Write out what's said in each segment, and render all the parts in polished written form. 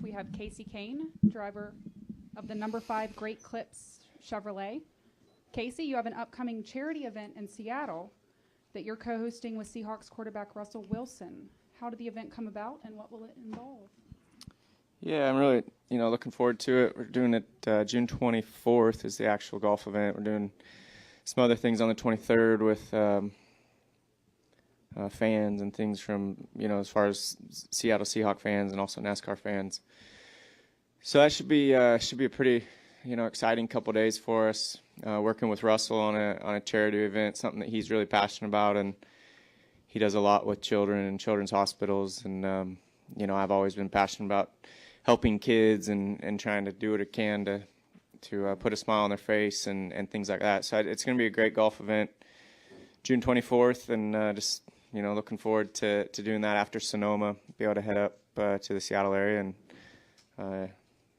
we have Kasey Kahne, driver of the number 5 Great Clips Chevrolet. Kasey, you have an upcoming charity event in Seattle that you're co-hosting with Seahawks quarterback Russell Wilson. How did the event come about, and what will it involve? Yeah, I'm really, looking forward to it. We're doing it June 24th is the actual golf event. We're doing some other things on the 23rd with fans and things from, as far as Seattle Seahawks fans and also NASCAR fans. So that should be a pretty, exciting couple days for us. Working with Russell on a charity event, something that he's really passionate about, and he does a lot with children and children's hospitals. And I've always been passionate about helping kids and trying to do what I can to put a smile on their face and things like that. So it's going to be a great golf event, June 24th, and just looking forward to doing that after Sonoma. Be able to head up to the Seattle area and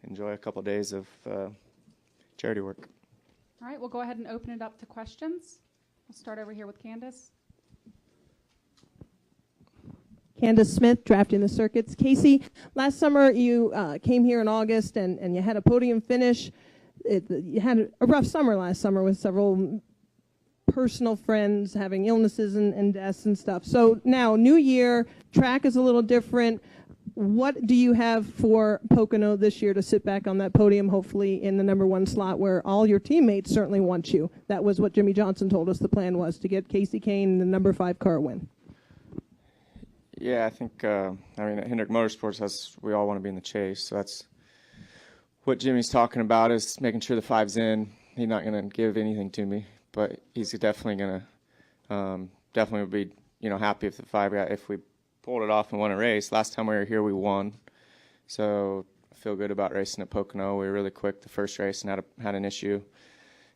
enjoy a couple of days of charity work. All right, we'll go ahead and open it up to questions. We'll start over here with Candace. Candace Smith, Drafting the Circuits. Kasey, last summer you came here in August and you had a podium finish. You had a rough summer last summer with several personal friends having illnesses and deaths and stuff. So now, new year, track is a little different. What do you have for Pocono this year to sit back on that podium, hopefully in the number 1 slot where all your teammates certainly want you? That was what Jimmy Johnson told us the plan was, to get Kasey Kahne the number 5 car win. Yeah, I think, at Hendrick Motorsports, we all want to be in the chase. So that's what Jimmy's talking about, is making sure the 5's in. He's not going to give anything to me, but he's definitely going to, definitely would be, happy if the 5 got, if we pulled it off and won a race. Last time we were here, we won. So I feel good about racing at Pocono. We were really quick the first race and had an issue.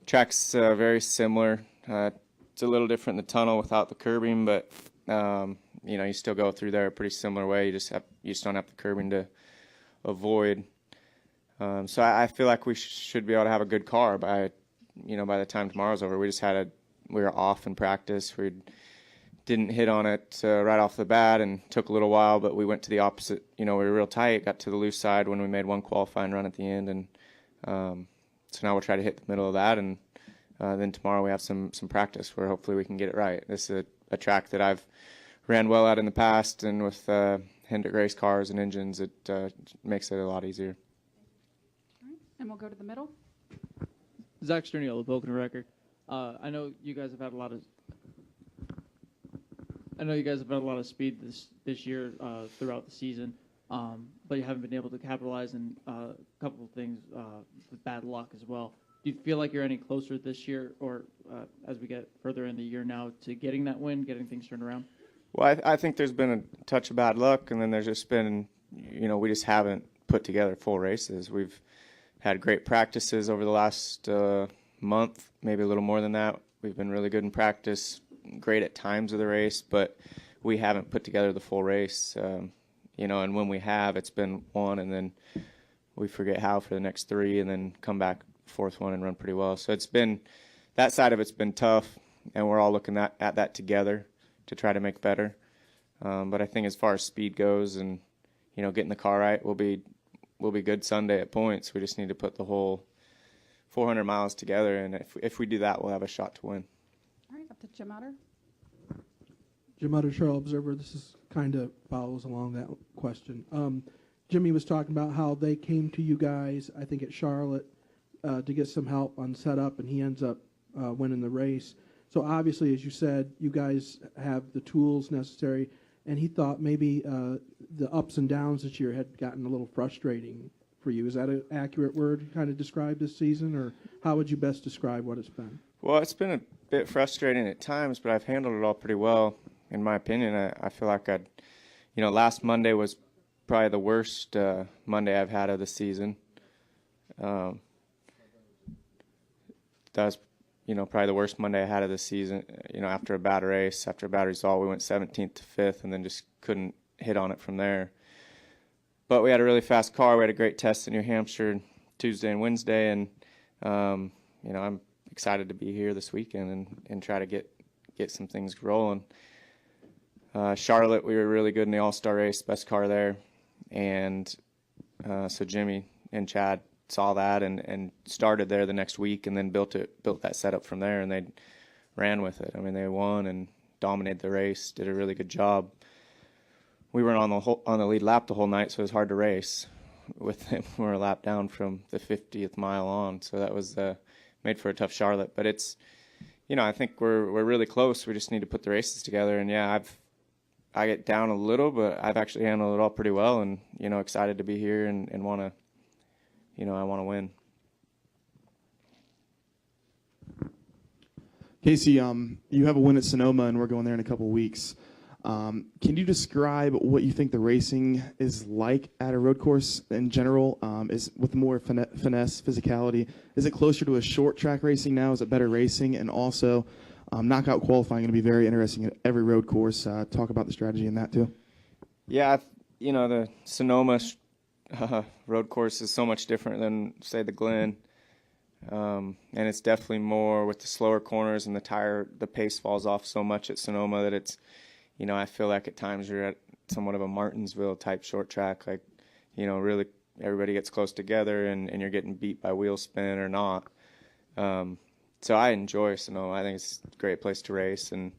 Track's very similar. It's a little different in the tunnel without the curbing, but you still go through there a pretty similar way. You just don't have the curbing to avoid. So I feel like we should be able to have a good car by the time tomorrow's over. We were off in practice. We didn't hit on it right off the bat and took a little while, but we went to the opposite. We were real tight, got to the loose side when we made one qualifying run at the end, and so now we'll try to hit the middle of that, and then tomorrow we have some practice where hopefully we can get it right. This is a track that I've ran well at in the past, and with Hendrick race cars and engines, it makes it a lot easier. All right, and we'll go to the middle. Zach Sterniel, the Pocono record. I know you guys have had a lot of speed this year throughout the season, but you haven't been able to capitalize on a couple of things with bad luck as well. Do you feel like you're any closer this year, or as we get further in the year now, to getting that win, getting things turned around? Well, I think there's been a touch of bad luck, and then there's just been, we just haven't put together full races. We've had great practices over the last month, maybe a little more than that. We've been really good in practice, great at times of the race, but we haven't put together the full race. And when we have, it's been one, and then we forget how for the next 3, and then come back fourth one and run pretty well. So it's been, that side of it's been tough, and we're all looking at that together to try to make better. But I think as far as speed goes and, getting the car right, we'll be good Sunday at points. We just need to put the whole 400 miles together, and if we do that, we'll have a shot to win. All right, up to Jim Utter. Jim Utter, Charlotte Observer. This is kind of follows along that question. Jimmy was talking about how they came to you guys, I think at Charlotte, to get some help on setup, and he ends up winning the race. So obviously, as you said, you guys have the tools necessary, and he thought maybe the ups and downs this year had gotten a little frustrating for you. Is that an accurate word to kind of describe this season, or how would you best describe what it's been? Well, it's been a bit frustrating at times, but I've handled it all pretty well, in my opinion. I feel like last Monday was probably the worst Monday I've had of the season. That was probably the worst Monday I had of the season. After a bad race, after a bad result, we went 17th to 5th and then just couldn't hit on it from there. But we had a really fast car. We had a great test in New Hampshire Tuesday and Wednesday, and I'm excited to be here this weekend and try to get some things rolling. Charlotte, we were really good in the All-Star race, best car there, and So Jimmy and Chad saw that and started there the next week, and then built that setup from there, and they ran with it. I mean, they won and dominated the race, did a really good job. We weren't on the lead lap the whole night, so it was hard to race with them. We were a lap down from the 50th mile on, so that was made for a tough Charlotte. But it's, I think we're really close. We just need to put the races together. And yeah, I get down a little, but I've actually handled it all pretty well, and excited to be here and want to, I want to win. Kasey, you have a win at Sonoma, and we're going there in a couple of weeks. Can you describe what you think the racing is like at a road course in general? Is with more finesse, physicality? Is it closer to a short track racing now? Is it better racing? And also, knockout qualifying going to be very interesting at every road course. Talk about the strategy in that too. Yeah, the Sonoma road course is so much different than, say, the Glen. And it's definitely more with the slower corners, and the pace falls off so much at Sonoma that it's, I feel like at times you're at somewhat of a Martinsville type short track. Like, really everybody gets close together and you're getting beat by wheel spin or not. So I enjoy Sonoma. I think it's a great place to race and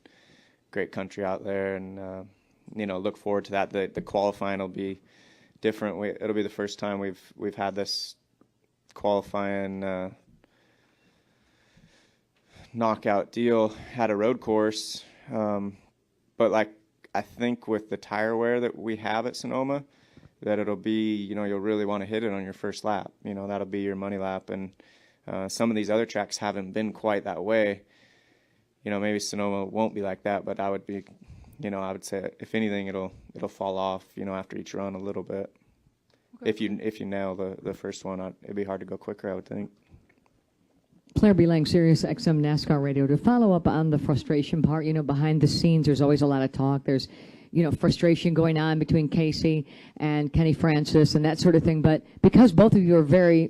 great country out there. And, look forward to that. The qualifying will be different. It'll be the first time we've had this qualifying knockout deal at a road course. But I think with the tire wear that we have at Sonoma, that it'll be, you'll really want to hit it on your first lap. That'll be your money lap. And some of these other tracks haven't been quite that way. Maybe Sonoma won't be like that, but I would say if anything, it'll fall off, after each run a little bit. Okay. If you nail the first one, it'd be hard to go quicker, I would think. Claire B. Lang, Sirius XM NASCAR Radio. To follow up on the frustration part, behind the scenes, there's always a lot of talk. There's, frustration going on between Kasey and Kenny Francis and that sort of thing. But because both of you are very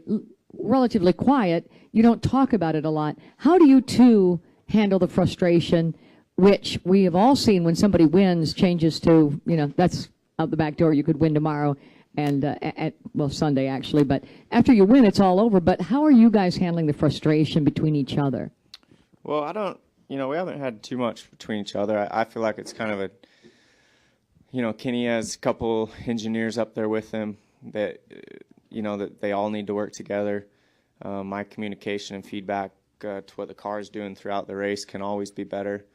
relatively quiet, you don't talk about it a lot. How do you two handle the frustration, which we have all seen when somebody wins, changes to, that's out the back door, you could win tomorrow. And Sunday actually, but after you win, it's all over. But how are you guys handling the frustration between each other? Well, I don't, we haven't had too much between each other. I feel like it's kind of Kenny has a couple engineers up there with him that, that they all need to work together. My communication and feedback to what the car is doing throughout the race can always be better.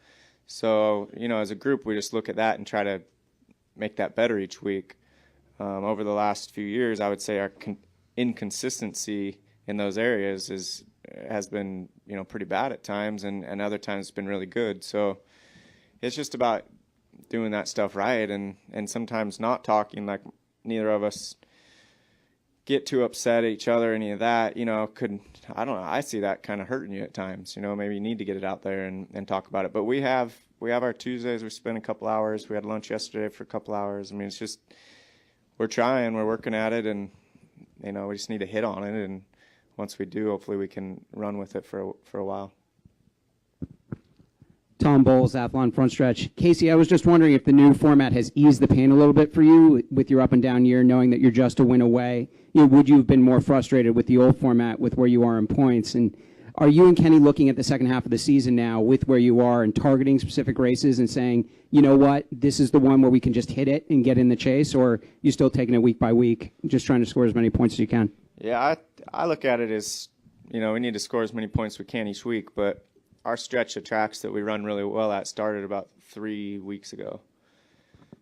So, as a group, we just look at that and try to make that better each week. Over the last few years, I would say our inconsistency in those areas has been, pretty bad at times, and other times it's been really good. So it's just about doing that stuff right, and sometimes not talking. Like, neither of us get too upset at each other, any of that. I don't know. I see that kind of hurting you at times. Maybe you need to get it out there and talk about it. But we have our Tuesdays. We spend a couple hours. We had lunch yesterday for a couple hours. I mean, it's just. We're trying, we're working at it, and we just need to hit on it, and once we do, hopefully we can run with it for a while. Tom Bowles, Athlon Front Stretch. Kasey, I was just wondering if the new format has eased the pain a little bit for you with your up and down year, knowing that you're just a win away. Would you have been more frustrated with the old format with where you are in points? And are you and Kenny looking at the second half of the season now with where you are and targeting specific races and saying, you know what, this is the one where we can just hit it and get in the chase, or you still taking it week by week, just trying to score as many points as you can? Yeah, I look at it as, we need to score as many points as we can each week, but our stretch of tracks that we run really well at started about 3 weeks ago,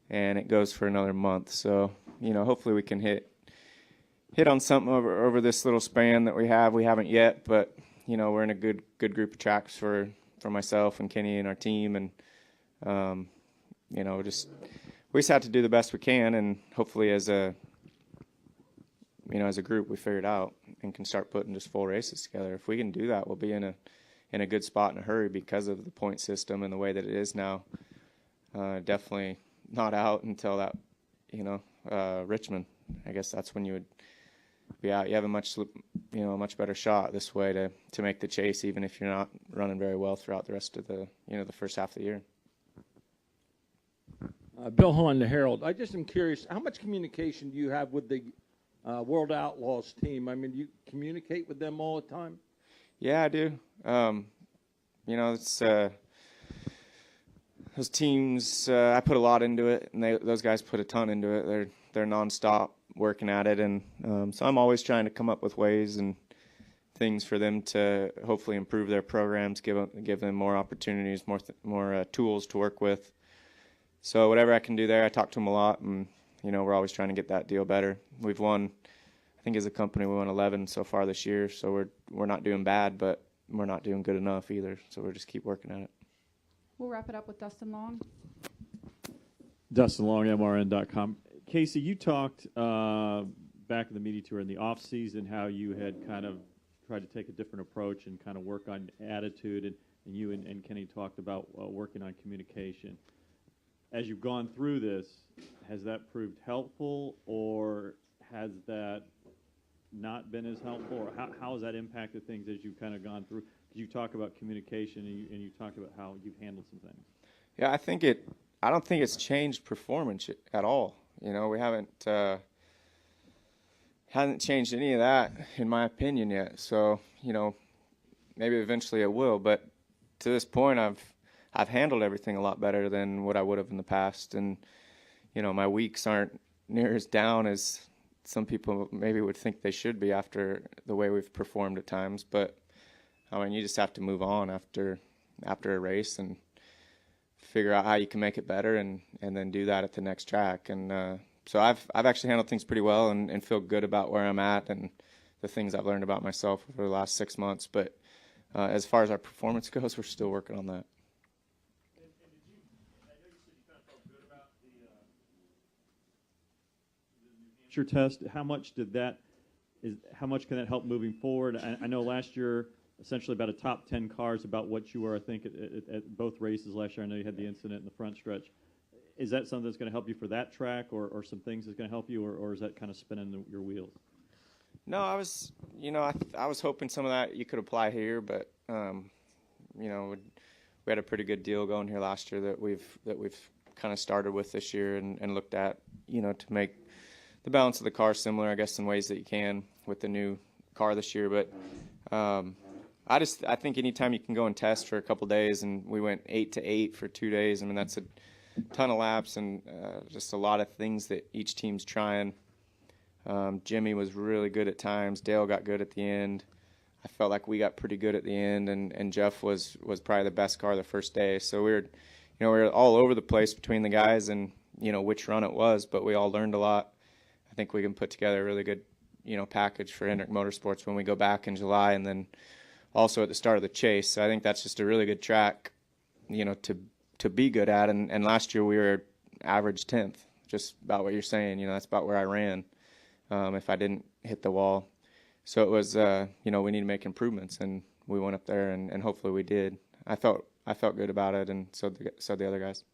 and it goes for another month. So, hopefully we can hit on something over this little span that we have. We haven't yet, but we're in a good group of tracks for myself and Kenny and our team, and we just have to do the best we can, and hopefully as a group we figure it out and can start putting just full races together. If we can do that, we'll be in a good spot in a hurry because of the point system and the way that it is now. Definitely not out until that, Richmond. I guess that's when you would be out. You have a much better shot this way to make the chase, even if you're not running very well throughout the rest of the first half of the year. Bill Hahn, the Herald. I just am curious, how much communication do you have with the World Outlaws team. I mean, you communicate with them all the time? Yeah, I do. You know, it's those teams. I put a lot into it, and those guys put a ton into it. They're nonstop working at it, and so I'm always trying to come up with ways and things for them to hopefully improve their programs, give them more opportunities, more tools to work with. So whatever I can do there, I talk to them a lot, and you know, we're always trying to get that deal better. We've won, I think as a company, we won 11 so far this year, so we're not doing bad, but we're not doing good enough either, so we'll just keep working at it. We'll wrap it up with Dustin Long. Dustin Long, MRN.com. Kasey, you talked back in the media tour in the off season how you had kind of tried to take a different approach and kind of work on attitude, and you and Kenny talked about working on communication. As you've gone through this, has that proved helpful, or has that not been as helpful, or how has that impacted things as you've kind of gone through? You talk about communication, and you talk about how you've handled some things. Yeah, I don't think it's changed performance at all. You know, we hasn't changed any of that, in my opinion, yet. So, you know, maybe eventually it will. But to this point, I've handled everything a lot better than what I would have in the past. And, you know, my weeks aren't near as down as some people maybe would think they should be after the way we've performed at times. But, I mean, you just have to move on after a race and figure out how you can make it better and then do that at the next track. And so I've actually handled things pretty well and feel good about where I'm at and the things I've learned about myself over the last 6 months. But as far as our performance goes, we're still working on that. Your test, how much can that help moving forward? I know last year, essentially about a top 10 cars, about what you were, I think, at both races last year. I know you had the incident in the front stretch. Is that something that's going to help you for that track, or some things that's going to help you, or is that kind of spinning your wheels? No, I was hoping some of that you could apply here, but you know, we had a pretty good deal going here last year that we've kind of started with this year and looked at, you know, to make the balance of the car similar, I guess, in ways that you can with the new car this year. But I think anytime you can go and test for a couple days, and we went 8 to 8 for 2 days. I mean, that's a ton of laps and just a lot of things that each team's trying. Jimmy was really good at times. Dale got good at the end. I felt like we got pretty good at the end, and Jeff was probably the best car the first day. So we were all over the place between the guys and, you know, which run it was, but we all learned a lot. I think we can put together a really good, you know, package for Hendrick Motorsports when we go back in July, and then also at the start of the chase. So I think that's just a really good track, you know, to be good at. And last year we were average 10th, just about what you're saying. You know, that's about where I ran if I didn't hit the wall. So it was, you know, we need to make improvements, and we went up there, and hopefully we did. I felt good about it, and so the other guys.